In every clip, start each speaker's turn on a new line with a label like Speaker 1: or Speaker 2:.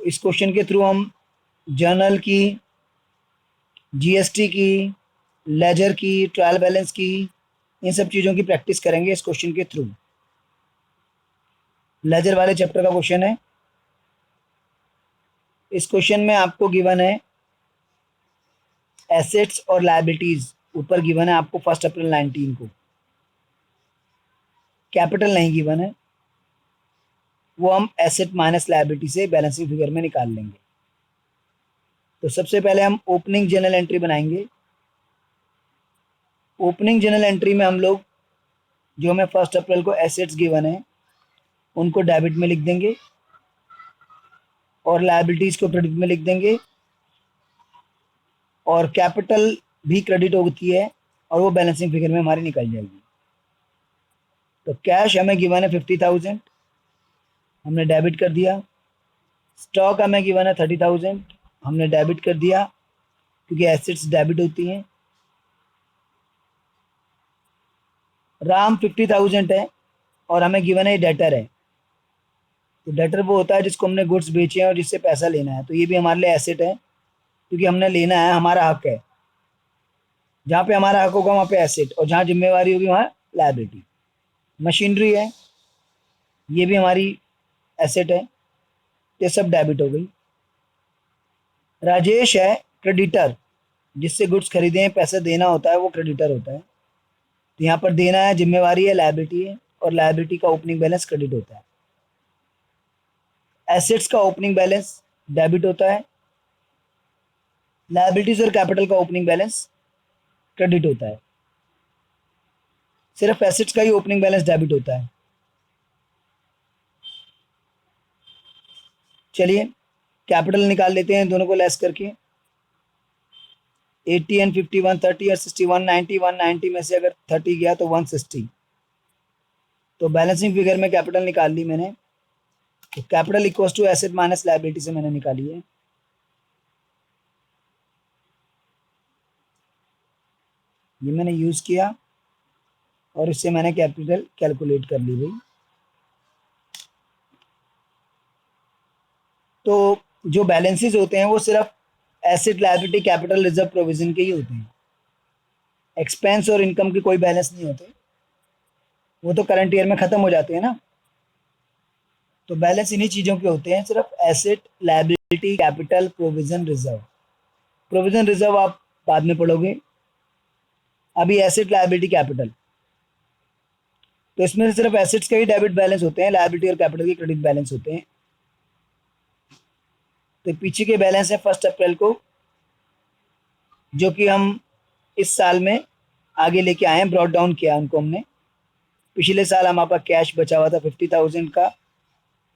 Speaker 1: इस क्वेश्चन के थ्रू हम जर्नल की, जीएसटी की, लेजर की, ट्रायल बैलेंस की, इन सब चीज़ों की प्रैक्टिस करेंगे इस क्वेश्चन के थ्रू। लेजर वाले चैप्टर का क्वेश्चन है। इस क्वेश्चन में आपको गिवन है एसेट्स और लायबिलिटीज, ऊपर गिवन है आपको 1 अप्रैल 19 को। कैपिटल नहीं गिवन है, वो हम एसेट माइनस लायबिलिटी से बैलेंसिंग फिगर में निकाल लेंगे। तो सबसे पहले हम ओपनिंग जर्नल एंट्री बनाएंगे। ओपनिंग जर्नल एंट्री में हम लोग जो हमें 1 अप्रैल को एसेट्स गिवन है उनको डेबिट में लिख देंगे और लायबिलिटीज को क्रेडिट में लिख देंगे, और कैपिटल भी क्रेडिट होती है और वो बैलेंसिंग फिगर में हमारी निकल जाएगी। तो कैश हमें गिवन है 50,000, हमने डेबिट कर दिया। स्टॉक हमें गिवन है 30,000, हमने डेबिट कर दिया क्योंकि एसेट्स डेबिट होती हैं। राम 50,000 है और हमें गिवन है डेटर है। तो डेटर वो होता है जिसको हमने गुड्स बेचे हैं और जिससे पैसा लेना है, तो ये भी हमारे लिए एसेट है क्योंकि हमने लेना है, हमारा हक है। जहाँ पे हमारा हक होगा वहाँ पे एसेट, और जहाँ जिम्मेवारी होगी वहाँ लायबिलिटी। मशीनरी है, ये भी हमारी एसेट है, ये सब डेबिट हो गई। राजेश है क्रेडिटर, जिससे गुड्स खरीदे हैं, पैसा देना होता है, वो क्रेडिटर होता है। तो यहाँ पर देना है, जिम्मेवारी है, लायबिलिटी है, और लायबिलिटी का ओपनिंग बैलेंस क्रेडिट होता है। एसेट्स का ओपनिंग बैलेंस डेबिट होता है, लायबिलिटीज और कैपिटल का ओपनिंग बैलेंस क्रेडिट होता है। सिर्फ एसेट्स का ही ओपनिंग बैलेंस डेबिट होता है। चलिए कैपिटल निकाल लेते हैं दोनों को लेस करके। 80 एंड 50 130 और 60 190, 190 में से अगर 30 गया तो 160। तो बैलेंसिंग फिगर में कैपिटल निकाल ली मैंने। तो capital equals to asset minus liability से मैंने निकाली है। ये मैंने यूज किया और इससे मैंने कैपिटल कैलकुलेट कर ली भाई। तो जो बैलेंसेस होते हैं वो सिर्फ asset, liability, capital, reserve, provision के ही होते हैं। एक्सपेंस और इनकम के कोई बैलेंस नहीं होते, वो तो करंट ईयर में खत्म हो जाते हैं ना। तो बैलेंस इन्हीं चीज़ों के होते हैं, सिर्फ asset, liability, capital, provision, reserve. Provision reserve आप बाद में पढ़ोगे, अभी एसेट, लायबिलिटी, कैपिटल। तो इसमें से सिर्फ एसेट्स के ही डेबिट बैलेंस होते हैं, लायबिलिटी और कैपिटल के क्रेडिट बैलेंस होते हैं। तो पीछे के बैलेंस है 1 अप्रैल को, जो कि हम इस साल में आगे लेके आए हैं, ब्रॉट डाउन किया उनको हमने। पिछले साल हमारे पास कैश बचा हुआ था 50,000 का,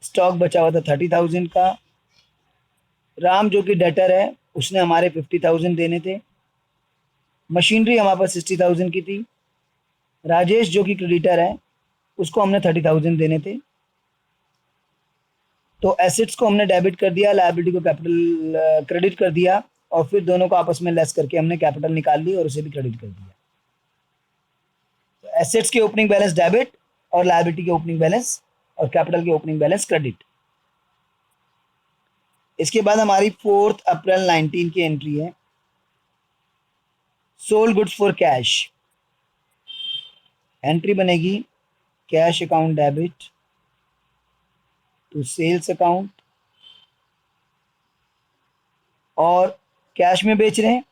Speaker 1: स्टॉक बचा हुआ था 30,000 का। राम जो कि डेटर है उसने हमारे 50,000 देने थे। मशीनरी हमारे पास 60,000 की थी। राजेश जो कि क्रेडिटर है उसको हमने 30,000 देने थे। तो एसेट्स को हमने डेबिट कर दिया, लायबिलिटी को कैपिटल क्रेडिट कर दिया, और फिर दोनों को आपस में लेस करके हमने कैपिटल निकाल ली और उसे भी क्रेडिट कर दिया। तो एसेट्स के ओपनिंग बैलेंस डेबिट और लायबिलिटी के ओपनिंग बैलेंस और कैपिटल के ओपनिंग बैलेंस क्रेडिट। इसके बाद हमारी 4 अप्रैल 19 की एंट्री है, sold goods for cash. Entry बनेगी cash account debit to sales account, और कैश में बेच रहे हैं,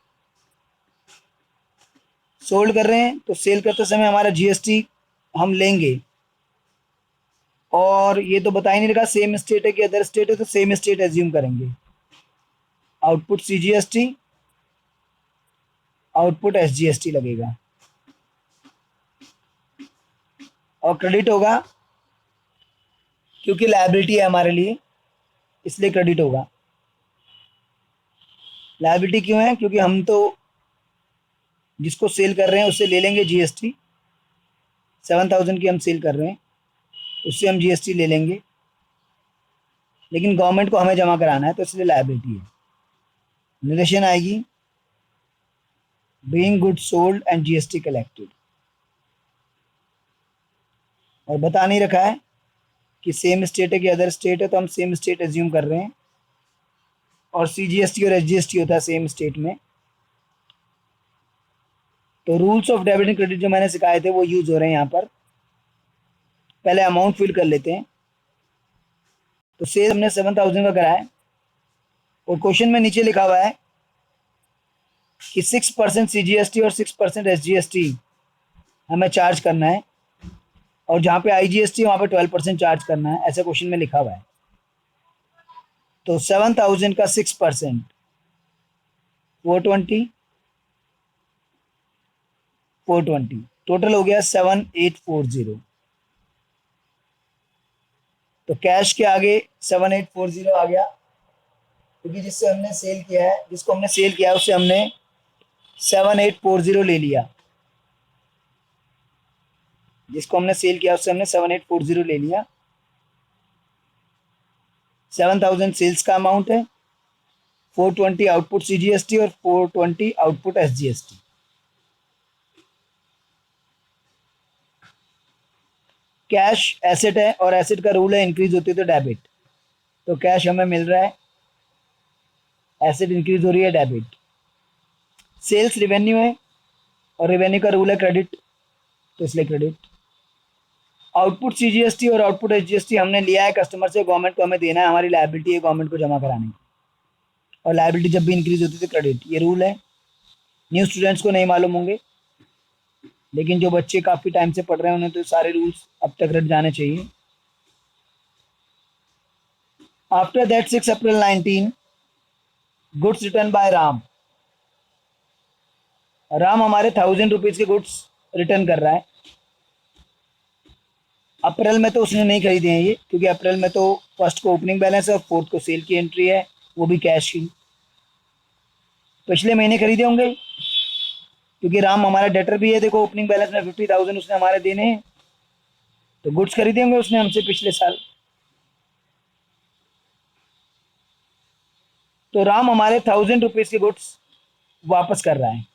Speaker 1: सोल्ड कर रहे हैं, तो सेल करते समय हमारा जीएसटी हम लेंगे। और ये तो बता ही नहीं रखा सेम स्टेट है कि अदर स्टेट है, तो सेम स्टेट एज्यूम करेंगे। आउटपुट सीजीएसटी, आउटपुट एसजीएसटी लगेगा, और क्रेडिट होगा क्योंकि लायबिलिटी है हमारे लिए, इसलिए क्रेडिट होगा। लायबिलिटी क्यों है? क्योंकि हम तो जिसको सेल कर रहे हैं उससे ले लेंगे जीएसटी। 7,000 की हम सेल कर रहे हैं, उससे हम जीएसटी ले लेंगे, लेकिन गवर्नमेंट को हमें जमा कराना है, तो इसलिए लायबिलिटी है। रिलेशन आएगी being good sold and GST collected, और बता नहीं रखा है कि सेम स्टेट है कि अदर स्टेट है, तो हम सेम स्टेट एज्यूम कर रहे हैं, और CGST और SGST होता है सेम स्टेट में। तो rules of debit and credit जो मैंने सिखाए थे वो यूज हो रहे हैं यहाँ पर। पहले अमाउंट फिल कर लेते हैं। तो सेल हमने 7,000 का करा है और क्वेश्चन में नीचे लिखा हुआ है कि 6% CGST और 6% SGST हमें चार्ज करना है और जहाँ पे IGST वहाँ पे 12% चार्ज करना है, ऐसा क्वेश्चन में लिखा हुआ है। तो 7,000 का 6% 420 टोटल हो गया 7,840। तो कैश के आगे 7,840 आ गया, क्योंकि जिससे हमने सेल किया है, जिसको हमने सेल किया है उससे हमने 7,840 ले लिया। जिसको हमने सेल किया उससे हमने 7,840 ले लिया। 7,000 सेल्स का अमाउंट है, 420 आउटपुट CGST और 420 आउटपुट SGST। कैश एसेट है और एसेट का रूल है इंक्रीज होती है तो डेबिट। तो कैश हमें मिल रहा है, एसेट इंक्रीज हो रही है, डेबिट। सेल्स रेवेन्यू है और रेवेन्यू का रूल है क्रेडिट, तो इसलिए क्रेडिट। आउटपुट CGST और आउटपुट SGST हमने लिया है कस्टमर से, गवर्नमेंट को हमें देना है, हमारी लायबिलिटी है गवर्नमेंट को जमा कराने की, और लायबिलिटी जब भी इंक्रीज होती है तो क्रेडिट, ये रूल है। न्यू स्टूडेंट्स को नहीं मालूम होंगे, लेकिन जो बच्चे काफ़ी टाइम से पढ़ रहे हैं उन्हें तो सारे रूल्स अब तक रट जाने चाहिए। After that 6 April 19 goods return by Ram. Ram हमारे 1,000 रुपीज़ के गुड्स रिटर्न कर रहा है। अप्रैल में तो उसने नहीं खरीदे हैं ये, क्योंकि अप्रैल में तो फर्स्ट को ओपनिंग बैलेंस है और फोर्थ को सेल की एंट्री है, वो भी कैश की। पिछले महीने खरीदे होंगे, क्योंकि राम हमारा डेटर भी है। देखो ओपनिंग बैलेंस में 50,000 उसने हमारे देने हैं, तो गुड्स खरीदे होंगे उसने हमसे पिछले साल। तो राम हमारे 1,000 रुपीज़ के गुड्स वापस कर रहा है।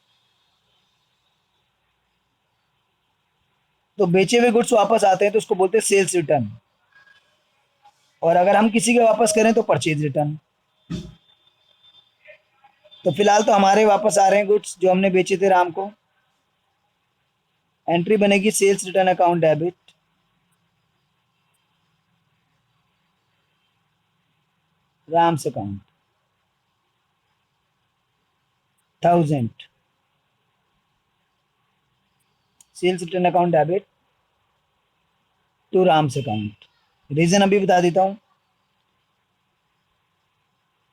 Speaker 1: तो बेचे हुए गुड्स वापस आते हैं तो उसको बोलते हैं सेल्स रिटर्न, और अगर हम किसी के वापस करें तो परचेज रिटर्न। तो फिलहाल तो हमारे वापस आ रहे हैं गुड्स जो हमने बेचे थे राम को। एंट्री बनेगी sales return account debit, Ram's account 1,000, sales return account debit to Ram's account. Reason अभी बता देता हूँ।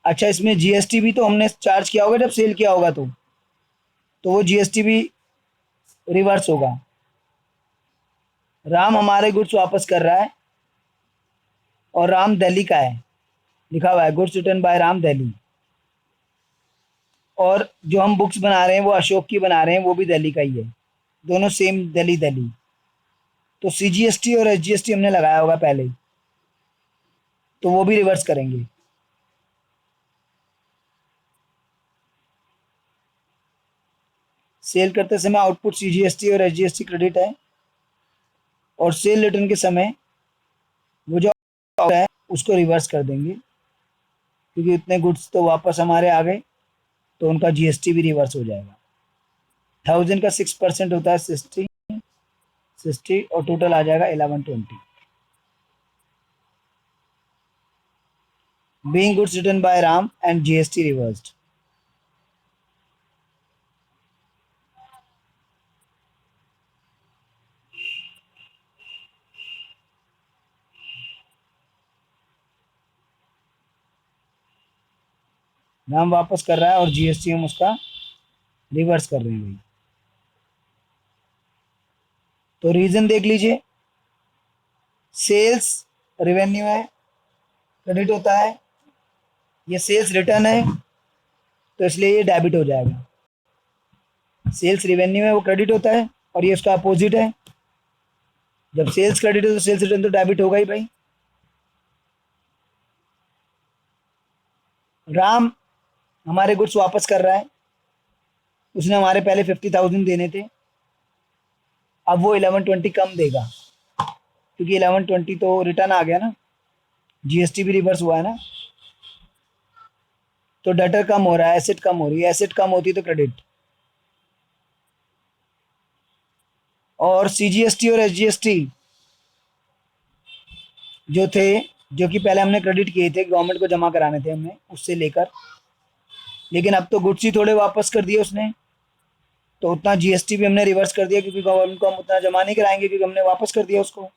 Speaker 1: अच्छा, इसमें GST भी तो हमने चार्ज किया होगा जब सेल किया होगा, तो वो GST भी रिवर्स होगा। राम हमारे गुड्स वापस कर रहा है और राम दिल्ली का है, लिखा हुआ है goods return by Ram Delhi. और जो हम बुक्स बना रहे हैं वो अशोक की बना रहे हैं, वो भी दिल्ली का ही है, दोनों सेम दिल्ली दिल्ली। तो CGST और SGST हमने लगाया होगा पहले ही, तो वो भी रिवर्स करेंगे। सेल करते समय आउटपुट CGST और SGST क्रेडिट है, और सेल रिटर्न के समय वो जो है उसको रिवर्स कर देंगे, क्योंकि इतने गुड्स तो वापस हमारे आ गए, तो उनका GST भी रिवर्स हो जाएगा। 1,000 का 6% होता है 60 और टोटल आ जाएगा 1120। Being goods return by Ram and GST reversed. Ram वापस कर रहा है और GST हम उसका रिवर्स कर रहे हैं भाई। तो रीजन देख लीजिए, सेल्स रेवेन्यू है, क्रेडिट होता है, ये सेल्स रिटर्न है, तो इसलिए ये डेबिट हो जाएगा। सेल्स रेवेन्यू है वो क्रेडिट होता है, और ये उसका अपोजिट है। जब सेल्स क्रेडिट है तो सेल्स रिटर्न तो डेबिट होगा ही भाई। राम हमारे गुड्स वापस कर रहा है, उसने हमारे पहले 50,000 देने थे, अब वो 1120 कम देगा, क्योंकि 1120 तो रिटर्न आ गया ना, GST भी रिवर्स हुआ है ना। तो डेटर कम हो रहा है, एसेट कम हो रही है, एसेट कम होती है तो क्रेडिट। और सीजीएसटी और एसजीएसटी जो थे, जो कि पहले हमने क्रेडिट किए थे, गवर्नमेंट को जमा कराने थे हमने उससे लेकर, लेकिन अब तो गुड्स ही थोड़े वापस कर दिए उसने, तो उतना जीएसटी भी हमने रिवर्स कर दिया, क्योंकि गवर्नमेंट को हम उतना जमा नहीं कराएंगे, क्योंकि हमने वापस कर दिया उसको।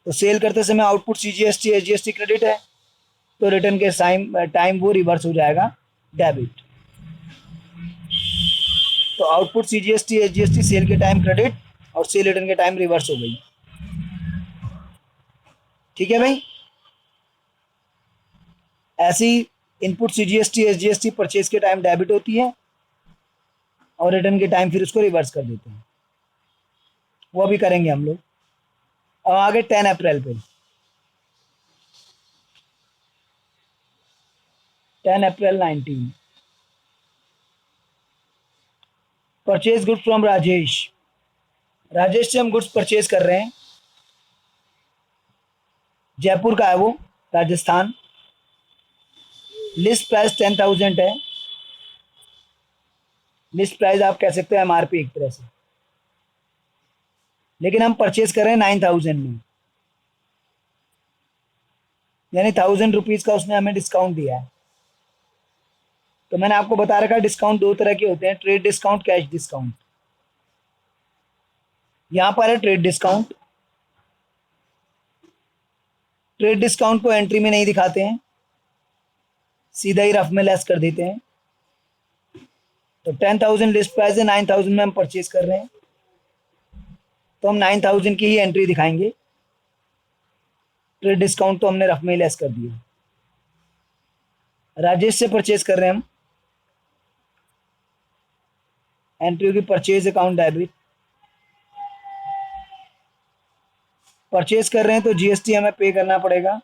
Speaker 1: तो सेल करते समय आउटपुट सीजीएसटी एसजीएसटी क्रेडिट है, तो रिटर्न के टाइम वो रिवर्स हो जाएगा डेबिट। तो आउटपुट सीजीएसटी एसजीएसटी सेल के टाइम क्रेडिट और सेल रिटर्न के टाइम रिवर्स हो गई। ठीक है भाई। ऐसी इनपुट सीजीएसटी एसजीएसटी परचेज के टाइम डेबिट होती है और रिटर्न के टाइम फिर उसको रिवर्स कर देते हैं, वो भी करेंगे हम लोग। अब आगे 10 अप्रैल पे, 10 अप्रैल 19, purchase goods from Rajesh. Rajesh से हम गुड्स परचेज कर रहे हैं, जयपुर का है वो, राजस्थान। लिस्ट प्राइस 10,000 है, लिस्ट प्राइस आप कह सकते हैं एमआरपी एक तरह से, लेकिन हम परचेज कर रहे हैं 9,000 में, यानी 1,000 रुपीज का उसने हमें डिस्काउंट दिया है। तो मैंने आपको बता रखा है डिस्काउंट दो तरह के होते हैं, ट्रेड डिस्काउंट, कैश डिस्काउंट। यहां पर है ट्रेड डिस्काउंट। ट्रेड डिस्काउंट को एंट्री में नहीं दिखाते हैं, सीधा ही रफ में लेस कर देते हैं। तो 10,000 लिस्ट प्राइस है, 9,000 में हम परचेज कर रहे हैं, तो हम 9,000 की ही एंट्री दिखाएंगे। ट्रेड डिस्काउंट तो हमने रफ में ही लेस कर दिया। राजेश से परचेज कर रहे हैं हम, एंट्री होगी परचेज अकाउंट डेबिट। परचेज कर रहे हैं तो जीएसटी हमें पे करना पड़ेगा,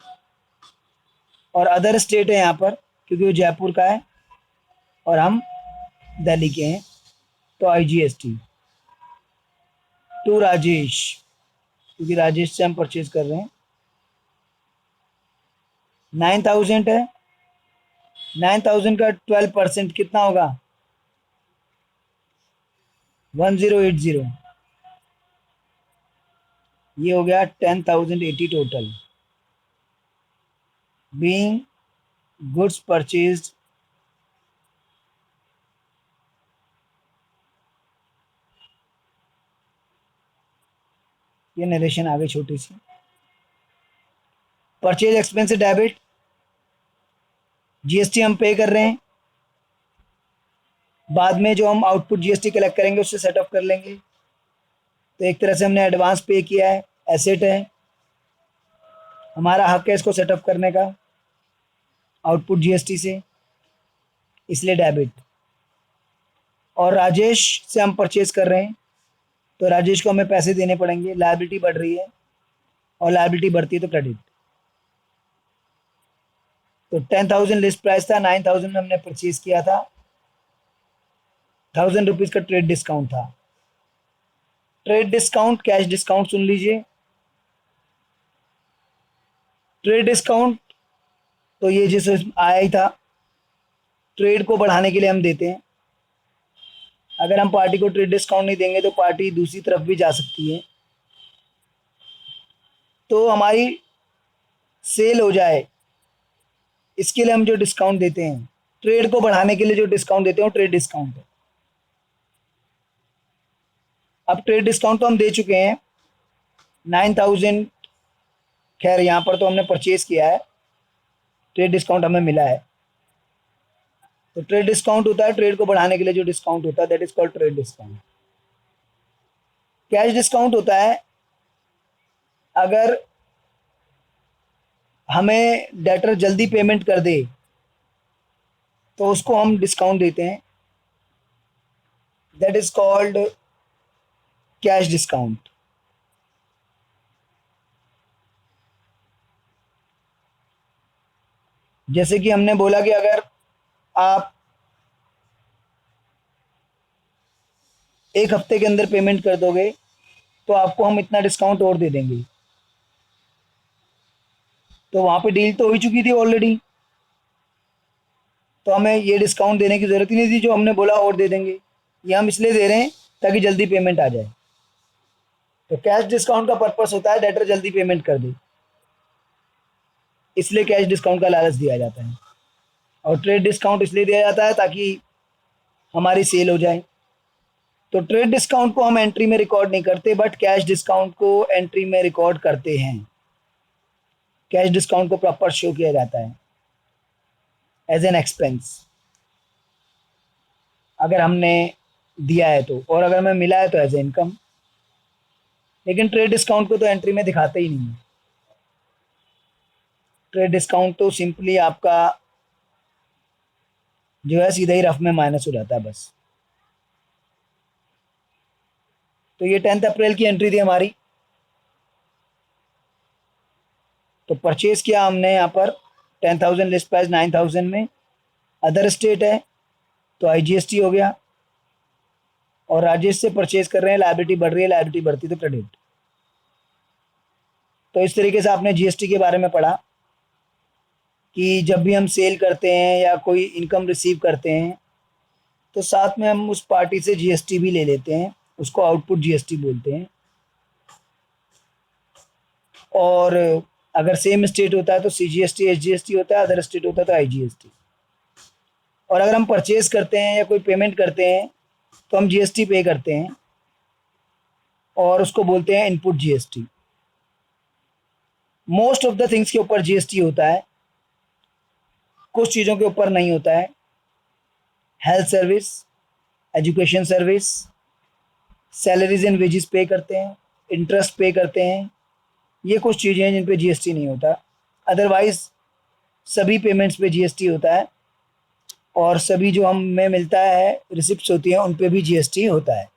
Speaker 1: और अदर स्टेट है यहाँ पर, क्योंकि वो जयपुर का है और हम दिल्ली के हैं, तो आईजीएसटी टू राजेश, क्योंकि राजेश से हम परचेज कर रहे हैं। 9,000 है, 9,000 का 12% कितना होगा, 1080। ये हो गया 10,080 टोटल, बीइंग गुड्स परचेज्ड ये नरेशन आगे छोटी सी। परचेज एक्सपेंस डेबिट, जीएसटी हम पे कर रहे हैं, बाद में जो हम आउटपुट जीएसटी कलेक्ट करेंगे उससे सेटअप कर लेंगे। तो एक तरह से हमने एडवांस पे किया है, एसेट है, हमारा हक है इसको सेटअप करने का आउटपुट जीएसटी से, इसलिए डेबिट। और राजेश से हम परचेज कर रहे हैं, तो राजेश को हमें पैसे देने पड़ेंगे, लायबिलिटी बढ़ रही है, और लायबिलिटी बढ़ती है तो क्रेडिट। तो 10,000 लिस्ट प्राइस था, 9,000 में हमने परचेज किया था, 1,000 रुपीज का ट्रेड डिस्काउंट था। ट्रेड डिस्काउंट, कैश डिस्काउंट सुन लीजिए। ट्रेड डिस्काउंट तो ये जैसे आया ही था, ट्रेड को बढ़ाने के लिए हम देते हैं। अगर हम पार्टी को ट्रेड डिस्काउंट नहीं देंगे तो पार्टी दूसरी तरफ भी जा सकती है, तो हमारी सेल हो जाए, इसके लिए हम जो डिस्काउंट देते हैं, ट्रेड को बढ़ाने के लिए जो डिस्काउंट देते हैं वो ट्रेड डिस्काउंट है। अब ट्रेड डिस्काउंट तो हम दे चुके हैं 9,000, खैर यहाँ पर तो हमने परचेज किया है, ट्रेड डिस्काउंट हमें मिला है। तो ट्रेड डिस्काउंट होता है ट्रेड को बढ़ाने के लिए जो डिस्काउंट होता है, that is called trade discount. Cash discount होता है अगर हमें डेटर जल्दी पेमेंट कर दे तो उसको हम डिस्काउंट देते हैं, that is called cash discount. जैसे कि हमने बोला कि अगर आप एक हफ्ते के अंदर पेमेंट कर दोगे तो आपको हम इतना डिस्काउंट और दे देंगे। तो वहां पे डील तो हो ही चुकी थी ऑलरेडी, तो हमें ये डिस्काउंट देने की ज़रूरत ही नहीं थी, जो हमने बोला और दे देंगे। ये हम इसलिए दे रहे हैं ताकि जल्दी पेमेंट आ जाए। तो कैश डिस्काउंट का पर्पस होता है डेटर जल्दी पेमेंट कर दे, इसलिए कैश डिस्काउंट का लालच दिया जाता है। और ट्रेड डिस्काउंट इसलिए दिया जाता है ताकि हमारी सेल हो जाए। तो ट्रेड डिस्काउंट को हम एंट्री में रिकॉर्ड नहीं करते, बट कैश डिस्काउंट को एंट्री में रिकॉर्ड करते हैं। कैश डिस्काउंट को प्रॉपर शो किया जाता है एज एन एक्सपेंस, अगर हमने दिया है तो, और अगर हमें मिला है तो एज ए इनकम। लेकिन ट्रेड डिस्काउंट को तो एंट्री में दिखाते ही नहीं है। ट्रेड डिस्काउंट तो सिंपली आपका जो है सीधा ही रफ में माइनस हो जाता है बस। तो ये 10 अप्रैल की एंट्री थी हमारी। तो परचेज किया हमने यहाँ पर 10,000, लिस्ट प्राइस 9,000 में। अदर स्टेट है तो आईजीएसटी हो गया, और राजेश से परचेज कर रहे हैं, लायबिलिटी बढ़ रही है, लायबिलिटी बढ़ती तो क्रेडिट। तो इस तरीके से आपने जीएसटी के बारे में पढ़ा कि जब भी हम सेल करते हैं या कोई इनकम रिसीव करते हैं तो साथ में हम उस पार्टी से जीएसटी भी ले लेते हैं, उसको आउटपुट जीएसटी बोलते हैं। और अगर सेम स्टेट होता है तो सीजीएसटी एसजीएसटी होता है, अदर स्टेट होता है तो आईजीएसटी। और अगर हम परचेज करते हैं या कोई पेमेंट करते हैं तो हम जीएसटी पे करते हैं, और उसको बोलते हैं input GST. Most of the things के ऊपर जीएसटी होता है, कुछ चीज़ों के ऊपर नहीं होता है। Health service, education service, salaries and wages पे करते हैं, इंटरेस्ट पे करते हैं, ये कुछ चीज़ें हैं जिन पे जीएसटी नहीं होता। अदरवाइज सभी पेमेंट्स पे जीएसटी होता है, और सभी जो हमें मिलता है रिसिप्ट्स होती हैं उन पे भी जीएसटी होता है।